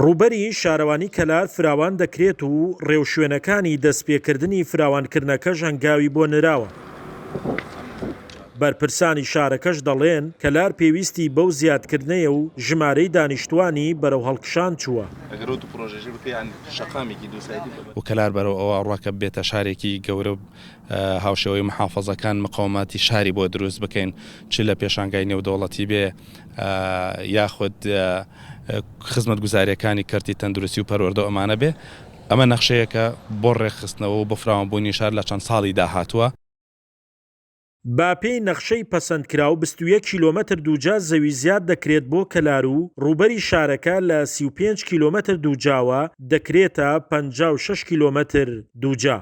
ڕووبەری شارەوانی کەلار فراوان دەکرێت و ڕێوشوێنەکانی دەستپێکردنی فراوانکردنەکەش هەنگاوی بۆ نراوە. بەرپرسانی شارەکەش دەڵێن کەلار پێویستی بەو زیادکردنەیە و ژمارەی دانیشتوانی بەرەو هەڵکشان چووە. و کەلار بەرەو ئەوە ڕواکە بێتە شارێکی گەورە هاوشێوەی محافەزەکان مقاومەتی شاری بۆ دروست بکەین، چ لە پێشانگای نێودەوڵەتی بێ یاخود خزمەت گوزاریەکانی کەرتی تەندروستی و پەروەردە ئەمانە بێ. ئەمە نەخشەیەکە بۆ ڕێکخستنەوە و بۆ فراوانبوونی شار لە چەند ساڵی داهاتووە. باپێی نەخشەی پەسەندکراو 21 کیلۆمەتر دووجا زەوی زیاد دەکرێت بۆ کەلار و ڕووبەری شارەکە لە 35 کیلۆمەتر دووجاوە دەکرێتە 56 کیلۆمەتر دووجا.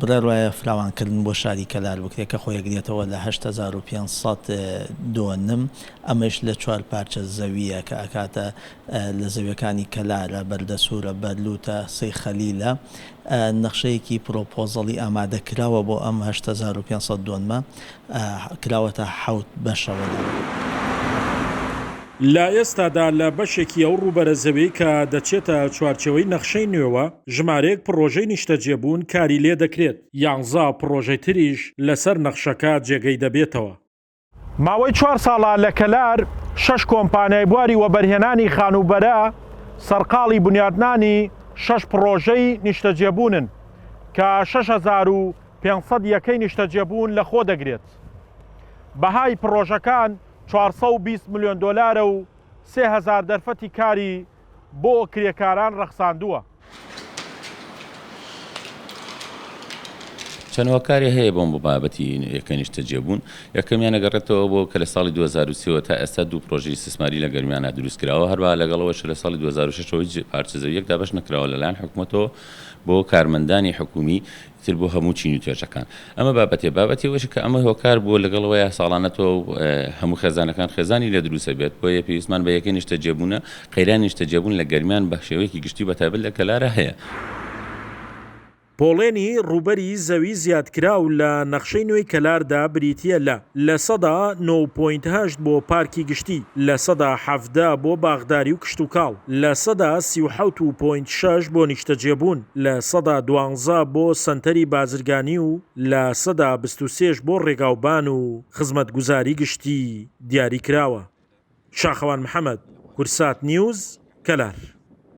بڕێر وایە فراوانکردن بۆ شاری کەلار بکرێت کە خۆی یەکدێتەوە لە 8500 دۆنم، ئەمەش لە 4 پارچە زەویە کە ئەکاتە لە زەویەکانی کەلارە، بەردەسوورە، بەرلوتە، سەی خەلیلە. نەخشەیەکی پرۆپۆزەڵی ئامادەکراوە بۆ ئەم 8500 دۆنمە، کراوەتە 7 بەشەوە. لە ئێستادا لە بەشێکی ئەو ڕووبەرە زەوی کە دەچێتە چوارچەوەی نەخشەی نوێوە، ژمارەیەک پڕۆژەی نیشتەجێبوون کاری لێ دەکرێت، 11 پڕۆژەی تریش لەسەر نەخشەکە جێگەی دەبێتەوە. ماوەی 4 ساڵە لە کەلار 6 کۆمپانیای بواری وەبەرهێنانی خانوبەرە سەرقاڵی بنیادنانی 6 پڕۆژەی نیشتەجێبوونن کە 6500 یەکەی نیشتەجێبوون لە خۆ دەگرێت. بەهای پڕۆژەکان 420 ملیۆن دۆلارە و 3000 دەرفەتی کاری بۆ کرێکاران ڕەخساندووە. چەند هۆکاری هەیە بۆم بۆ بابەتی یەکە نیشتەجێبوون. یەکەمیان ئەگەڕێتەوە بۆ کە لە ساڵی 2023 تا ئێستا 2 پرۆژەی استثماری لە گەرمیانە دروستکراوە، هەروەها لەگەڵەوەش لە ساڵی 2006 پارچە زەویەک دابەش نەکراوە لەلایەن حکوومەتەوە بۆ کارمەندانی حکومی تر بۆ هەموو چین و توێژەکان. ئەمە بابەتی وەشە کە ئەمە هۆکار بووە لەگەڵەوەیە ساڵانەتەوە هەموو خێزانەکان خێزانی لە دروستە بێت، بۆیە پێویستمان بە یەکەی نیشتەجێبوونە. قەیران نیشتەجێبوون لە گەرمیان بە شێوەیەکی گشتی بەتایبەت لە کەلارە هەیە. پۆڵێنی ڕووبەری زەوی زیادکراو لە نەخشەی نوێی کەلاردا بریتیە لە سەدا 9.8 بۆ پارکی گشتی، لە سەدا 17 بۆ باغداری و کشتوکاڵ، لە سەدا 37.6 بۆ نیشتەجێبوون، لە سەدا 12 بۆ سەنتەری بازرگانی و لە سەدا 23 بۆ ڕێگاوبان و خزمەت گوزاری گشتی دیاری کراوە. شاخەوان محەممەد، کورسات نیوز، کەلار.